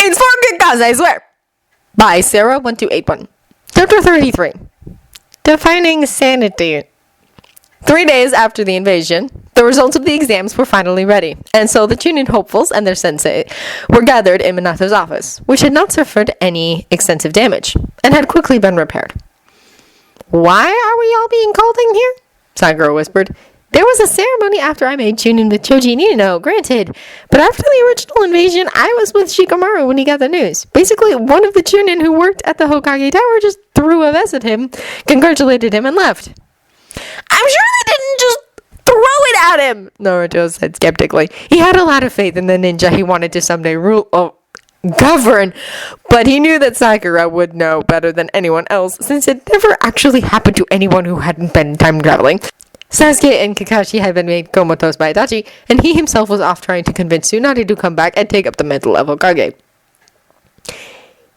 It's for a good cause, I swear. By Sarah1281. Chapter 33. Defining sanity. 3 days after the invasion, the results of the exams were finally ready, and so the chunin hopefuls and their sensei were gathered in Minato's office, which had not suffered any extensive damage, and had quickly been repaired. "Why are we all being called in here?" Sakura whispered. "There was a ceremony after I made chunin with Choji Nino, granted, but after the original invasion, I was with Shikamaru when he got the news. Basically, one of the chunin who worked at the Hokage Tower just threw a vest at him, congratulated him, and left." "I'm sure they didn't just throw it at him," Naruto said skeptically. He had a lot of faith in the ninja he wanted to someday govern, but he knew that Sakura would know better than anyone else, since it never actually happened to anyone who hadn't been time traveling. Sasuke and Kakashi had been made comatose by Itachi, and he himself was off trying to convince Tsunade to come back and take up the mantle of Hokage.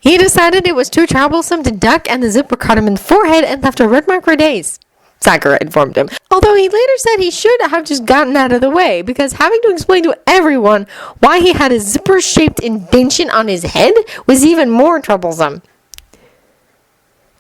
He decided it was too troublesome to duck, and the zipper caught him in the forehead and left a red mark for days, Sakura informed him, although he later said he should have just gotten out of the way, because having to explain to everyone why he had a zipper-shaped indentation on his head was even more troublesome.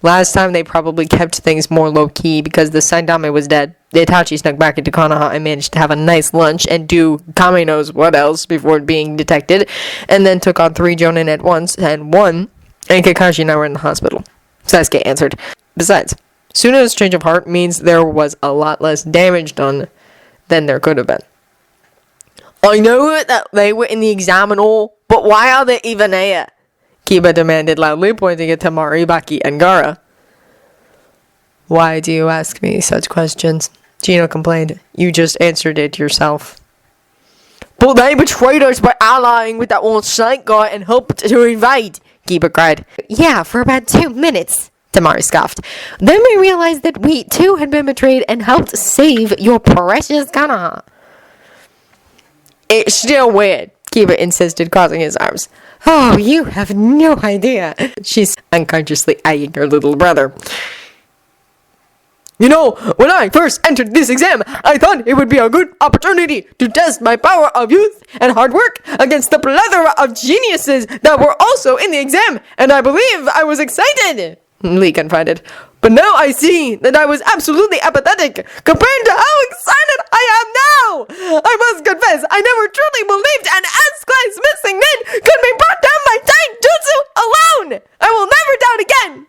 Last time they probably kept things more low-key because the Saindame was dead. The Itachi snuck back into Konoha and managed to have a nice lunch and do Kame knows what else before being detected, and then took on 3 Jonin at once and won, and Kakashi and I were in the hospital. Sasuke answered. Besides, Suna's change of heart means there was a lot less damage done than there could have been. "I know that they were in the exam and all, but why are they even here?" Kiba demanded loudly, pointing at Temari, Baki, and Gaara. "Why do you ask me such questions?" Gino complained. "You just answered it yourself." "But they betrayed us by allying with that one snake guy and helped to invade," Kiba cried. "Yeah, for about 2 minutes. Temari scoffed. "Then we realized that we, too, had been betrayed and helped save your precious Konoha." "It's still weird," Kiba insisted, crossing his arms. "Oh, you have no idea." She's unconsciously eyeing her little brother. "You know, when I first entered this exam, I thought it would be a good opportunity to test my power of youth and hard work against the plethora of geniuses that were also in the exam, and I believe I was excited," Lee confided. "But now I see that I was absolutely apathetic compared to how excited I am now. I must confess, I never truly believed an S-class missing nin could be brought down by taijutsu alone. I will never doubt again."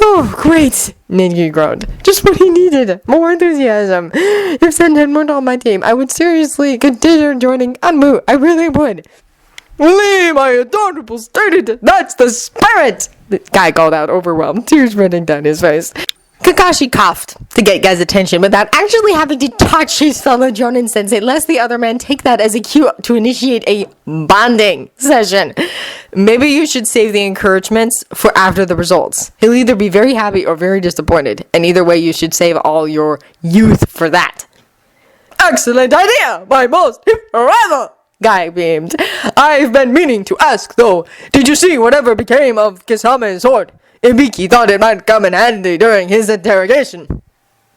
"Oh, great," Ninja groaned. "Just what he needed. More enthusiasm. If Senton weren't on my team, I would seriously consider joining Anmu. I really would." "Lee, my adorable stated, that's the spirit!" The guy called out, overwhelmed, tears running down his face. Kakashi coughed to get Guy's attention without actually having to touch his fellow Jonin sensei, lest the other man take that as a cue to initiate a bonding session. "Maybe you should save the encouragements for after the results. He'll either be very happy or very disappointed, and either way you should save all your youth for that." "Excellent idea, my most hip forever!" Guy beamed. "I've been meaning to ask, though. Did you see whatever became of Kisame's sword? Ibiki thought it might come in handy during his interrogation."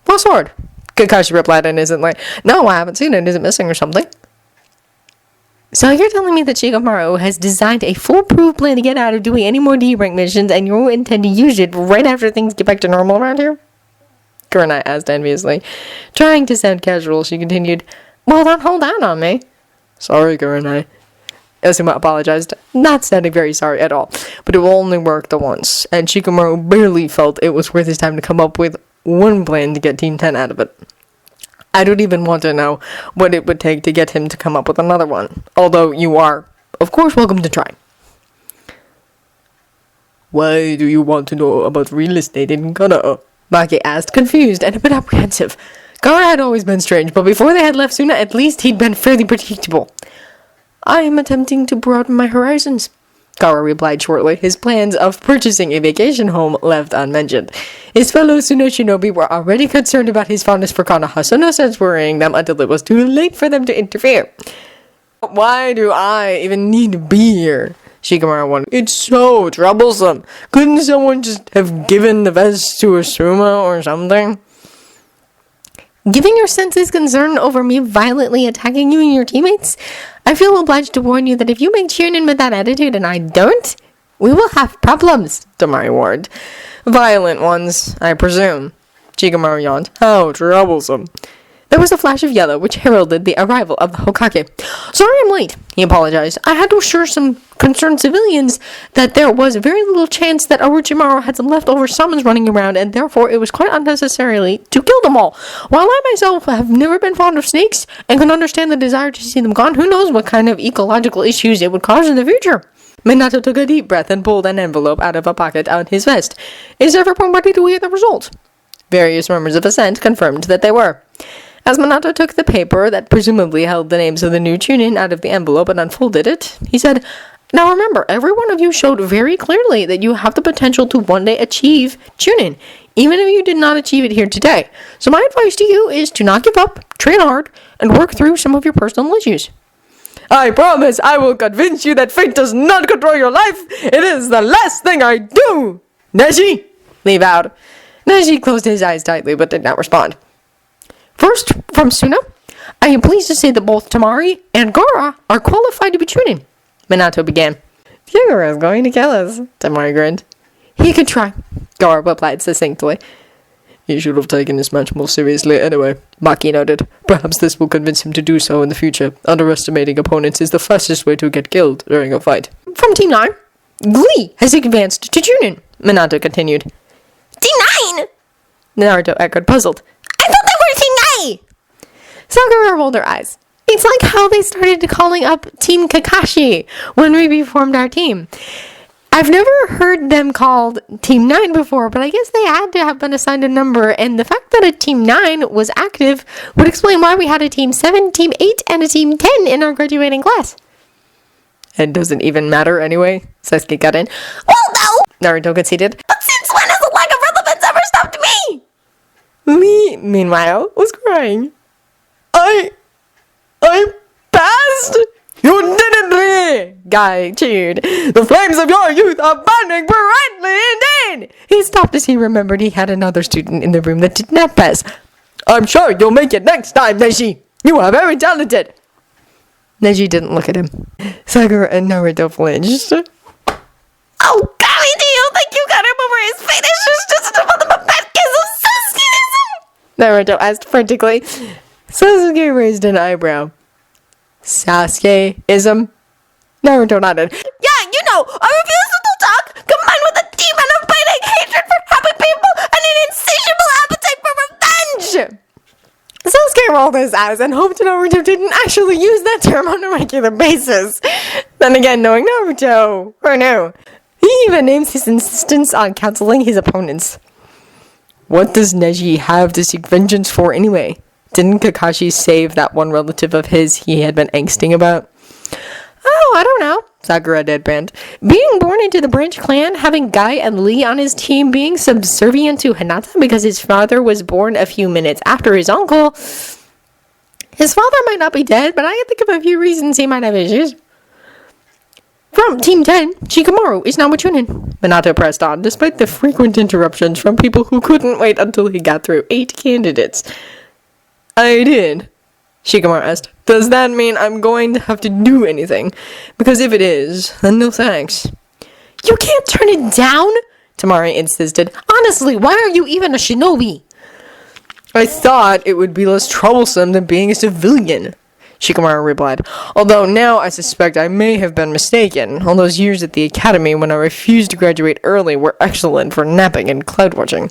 "What sword?" Kakashi replied innocently. "No, I haven't seen it. Is it missing or something?" "So you're telling me that Shikamaru has designed a foolproof plan to get out of doing any more D-rank missions, and you intend to use it right after things get back to normal around here?" Kurenai asked enviously. Trying to sound casual, she continued, "Well, don't hold out on me." "Sorry, Kurenai." Asuma apologized, not sounding very sorry at all, but it will only work the once, and Shikamaru barely felt it was worth his time to come up with one plan to get Team 10 out of it. I don't even want to know what it would take to get him to come up with another one, although you are, of course, welcome to try. "Why do you want to know about real estate in Konoha?" Maki asked, confused and a bit apprehensive. Gaara had always been strange, but before they had left Suna, at least he'd been fairly predictable. "I am attempting to broaden my horizons," Gaara replied shortly, his plans of purchasing a vacation home left unmentioned. His fellow Suna shinobi were already concerned about his fondness for Konoha, so no sense worrying them until it was too late for them to interfere. "Why do I even need to be here?" Shikamaru wondered. "It's so troublesome. Couldn't someone just have given the vest to Asuma or something?" Given your senses concern over me violently attacking you and your teammates, I feel obliged to warn you that if you make chunin with that attitude and I don't, we will have problems, Tamari warned. Violent ones, I presume. Shikamaru yawned. How troublesome. There was a flash of yellow, which heralded the arrival of the Hokage. Sorry I'm late, he apologized. I had to assure some concerned civilians that there was very little chance that Orochimaru had some leftover summons running around, and therefore it was quite unnecessarily to kill them all. While I myself have never been fond of snakes, and can understand the desire to see them gone, who knows what kind of ecological issues it would cause in the future. Minato took a deep breath and pulled an envelope out of a pocket on his vest. Is everyone ready to hear the result? Various murmurs of assent confirmed that they were. As Minato took the paper that presumably held the names of the new chunin out of the envelope and unfolded it, he said, Now remember, every one of you showed very clearly that you have the potential to one day achieve chunin, even if you did not achieve it here today. So my advice to you is to not give up, train hard, and work through some of your personal issues. I promise I will convince you that fate does not control your life. It is the last thing I do. Neji, leave out. Neji closed his eyes tightly but did not respond. First, from Suna, I am pleased to say that both Tamari and Gaara are qualified to be chunin. Minato began. Gaara is going to kill us, Tamari grinned. He could try, Gaara replied succinctly. He should have taken this match more seriously anyway, Maki noted. Perhaps this will convince him to do so in the future. Underestimating opponents is the fastest way to get killed during a fight. From Team 9, Glee has advanced to chunin, Minato continued. Team 9? Naruto echoed, puzzled. I thought they were Team 9! Sakura rolled her eyes. It's like how they started calling up Team Kakashi when we reformed our team. I've never heard them called Team 9 before, but I guess they had to have been assigned a number, and the fact that a Team 9 was active would explain why we had a Team 7, Team 8, and a Team 10 in our graduating class. It doesn't even matter anyway, Sasuke got in. Well, no! Naruto conceded. But since when has the lack of relevance ever stopped me? Lee, meanwhile, was crying. I passed? You didn't, Lee! Guy cheered. The flames of your youth are burning brightly indeed! He stopped as he remembered he had another student in the room that did not pass. I'm sure you'll make it next time, Neji. You are very talented. Neji didn't look at him. Sakura and Naruto flinched. Oh, golly, do you think you got him over his fetish? It's just another bad case of Sasukeism! Naruto asked frantically. Sasuke raised an eyebrow. Sasuke-ism? Naruto nodded. Yeah, you know, a refusal to talk, combined with a demon of biting hatred for happy people and an insatiable appetite for revenge! Sasuke rolled his eyes and hoped Naruto didn't actually use that term on a regular basis. Then again, knowing Naruto, who knew? He even names his insistence on counseling his opponents. What does Neji have to seek vengeance for anyway? Didn't Kakashi save that one relative of his he had been angsting about? Oh, I don't know, Sakura deadpanned. Being born into the Branch clan, having Guy and Lee on his team, being subservient to Hinata because his father was born a few minutes after his uncle. His father might not be dead, but I can think of a few reasons he might have issues. From Team 10, Shikamaru is now a chunin. Minato pressed on, despite the frequent interruptions from people who couldn't wait until he got through 8 candidates. I did, Shikamaru asked. Does that mean I'm going to have to do anything? Because if it is, then no thanks. You can't turn it down, Tamari insisted. Honestly, why are you even a shinobi? I thought it would be less troublesome than being a civilian, Shikamaru replied. Although now I suspect I may have been mistaken. All those years at the academy when I refused to graduate early were excellent for napping and cloud watching.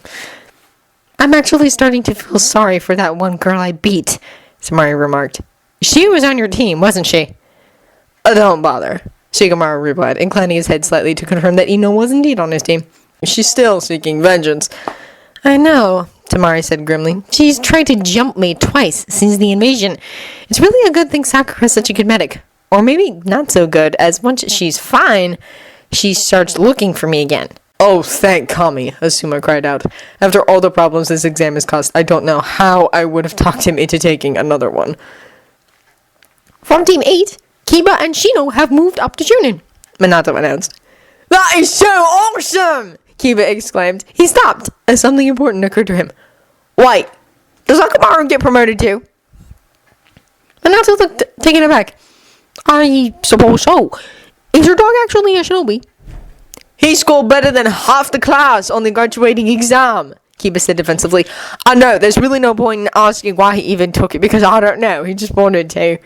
I'm actually starting to feel sorry for that one girl I beat, Tamari remarked. She was on your team, wasn't she? Don't bother, Shikamaru replied, inclining his head slightly to confirm that Ino was indeed on his team. She's still seeking vengeance. I know, Tamari said grimly. She's tried to jump me twice since the invasion. It's really a good thing Sakura's such a good medic. Or maybe not so good, as once she's fine, she starts looking for me again. Oh, thank Kami, Asuma cried out. After all the problems this exam has caused, I don't know how I would have talked him into taking another one. From Team 8, Kiba and Shino have moved up to chunin, Minato announced. That is so awesome! Kiba exclaimed. He stopped as something important occurred to him. Wait, Does Akamaru get promoted too? Minato looked taken aback. I suppose so. Is your dog actually a shinobi? He scored better than half the class on the graduating exam, Kiba said defensively. I know, there's really no point in asking why he even took it, because I don't know, he just wanted to.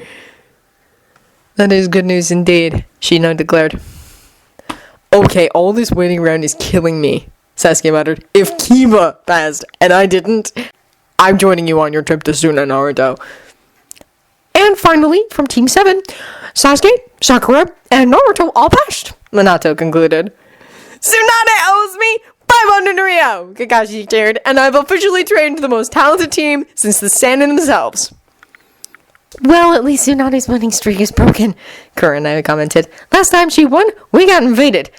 That is good news indeed, Shino declared. Okay, all this waiting around is killing me, Sasuke muttered. If Kiba passed, and I didn't, I'm joining you on your trip to Suna, Naruto. And finally, from Team 7, Sasuke, Sakura, and Naruto all passed, Minato concluded. Tsunade owes me 500 Rio, Kakashi cheered, and I've officially trained the most talented team since the Sannin themselves. Well, at least Tsunade's winning streak is broken, Kurenai commented. Last time she won, we got invaded.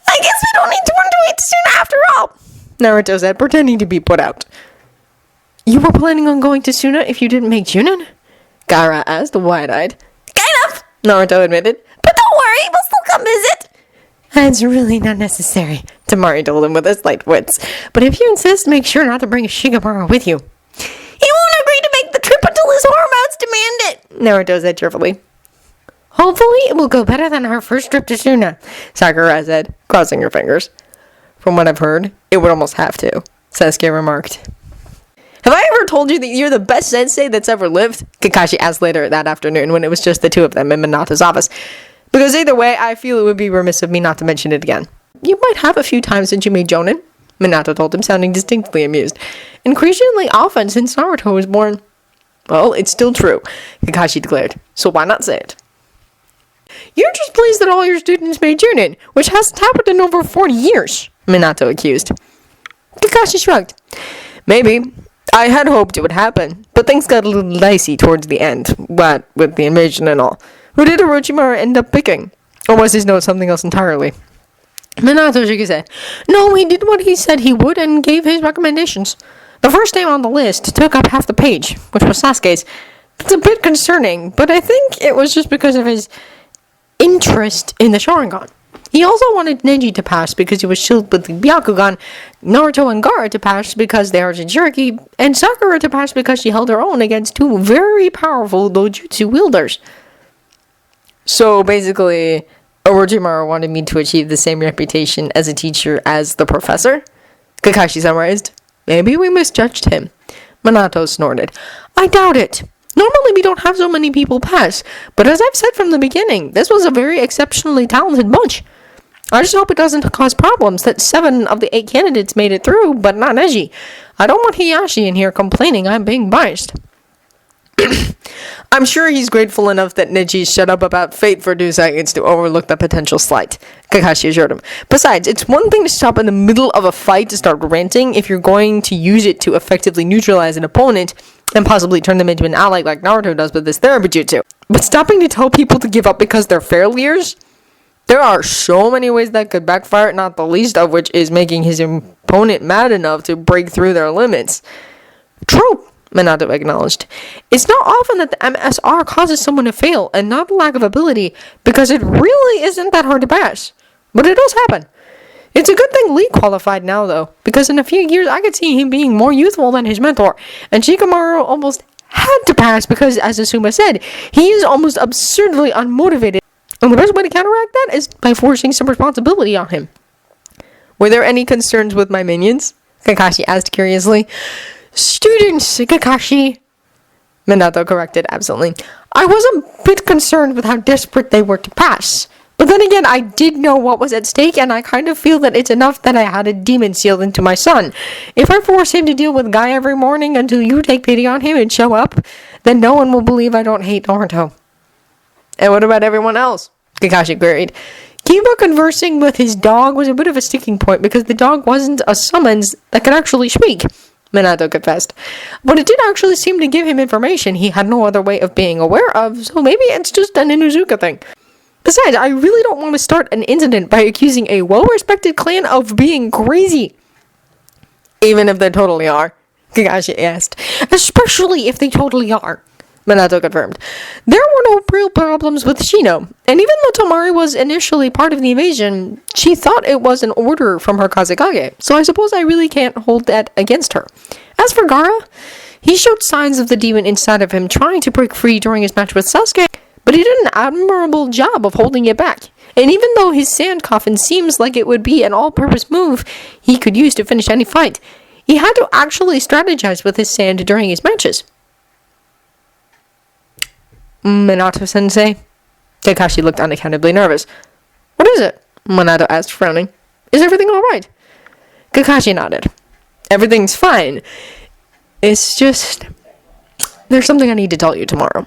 I guess we don't need to run away to Suna after all, Naruto said, pretending to be put out. You were planning on going to Suna if you didn't make Chunin? Gaara asked, wide-eyed. Kind of, Naruto admitted. but don't worry, we'll still come visit. It's really not necessary, Tamari told him with his light wits. but if you insist, make sure not to bring Shikamaru with you. He won't agree to make the trip until his hormones demand it, Naruto said cheerfully. Hopefully, it will go better than our first trip to Suna, Sakura said, crossing her fingers. From what I've heard, it would almost have to, Sasuke remarked. Have I ever told you that you're the best sensei that's ever lived? Kakashi asked later that afternoon when it was just the two of them in Minato's office. Because either way, I feel it would be remiss of me not to mention it again. You might have a few times since you made Jonin, Minato told him, sounding distinctly amused. Increasingly often since Naruto was born. Well, it's still true, Kakashi declared, so why not say it? You're just pleased that all your students made Jonin, which hasn't happened in over 40 years, Minato accused. Kakashi shrugged. Maybe. I had hoped it would happen, but things got a little dicey towards the end, what with the invasion and all. Who did Orochimaru end up picking? Or was his note something else entirely? Minato shook his head. No, he did what he said he would and gave his recommendations. The first name on the list took up half the page, which was Sasuke's. It's a bit concerning, but I think it was just because of his interest in the Sharingan. He also wanted Neji to pass because he was shielded with the Byakugan, Naruto and Gaara to pass because they are Jinchuriki, and Sakura to pass because she held her own against two very powerful dojutsu wielders. So basically, Orochimaru wanted me to achieve the same reputation as a teacher as the professor? Kakashi summarized. Maybe we misjudged him. Minato snorted. I doubt it. Normally we don't have so many people pass, but as I've said from the beginning, this was a very exceptionally talented bunch. I just hope it doesn't cause problems that 7 of the 8 candidates made it through, but not Neji. I don't want Hiyashi in here complaining I'm being biased. I'm sure he's grateful enough that Neji shut up about fate for 2 seconds to overlook the potential slight, Kakashi assured him. Besides, it's one thing to stop in the middle of a fight to start ranting if you're going to use it to effectively neutralize an opponent and possibly turn them into an ally like Naruto does with this therapy jutsu. But stopping to tell people to give up because they're failures? There are so many ways that could backfire, not the least of which is making his opponent mad enough to break through their limits. True, Minato acknowledged. It's not often that the MSR causes someone to fail, and not the lack of ability, because it really isn't that hard to pass. But it does happen. It's a good thing Lee qualified now, though, because in a few years I could see him being more youthful than his mentor, and Shikamaru almost had to pass because, as Asuma said, he is almost absurdly unmotivated, and the best way to counteract that is by forcing some responsibility on him. Were there any concerns with my minions? Kakashi asked curiously. Students, Kakashi, Minato corrected absently. I was a bit concerned with how desperate they were to pass. But then again, I did know what was at stake, and I kind of feel that it's enough that I had a demon sealed into my son. If I force him to deal with Guy every morning until you take pity on him and show up, then no one will believe I don't hate Naruto. And what about everyone else? Kakashi queried. Kiba conversing with his dog was a bit of a sticking point because the dog wasn't a summons that could actually speak, Minato confessed. But it did actually seem to give him information he had no other way of being aware of, so maybe it's just an Inuzuka thing. Besides, I really don't want to start an incident by accusing a well-respected clan of being crazy. Even if they totally are, Kakashi asked. Especially if they totally are, Minato confirmed. There were no real problems with Shino, and even though Tomari was initially part of the invasion, she thought it was an order from her Kazekage, so I suppose I really can't hold that against her. As for Gaara, he showed signs of the demon inside of him trying to break free during his match with Sasuke, but he did an admirable job of holding it back. And even though his sand coffin seems like it would be an all-purpose move he could use to finish any fight, he had to actually strategize with his sand during his matches. Minato-sensei? Kakashi looked unaccountably nervous. What is it? Minato asked, frowning. Is everything alright? Kakashi nodded. Everything's fine. It's just... there's something I need to tell you tomorrow.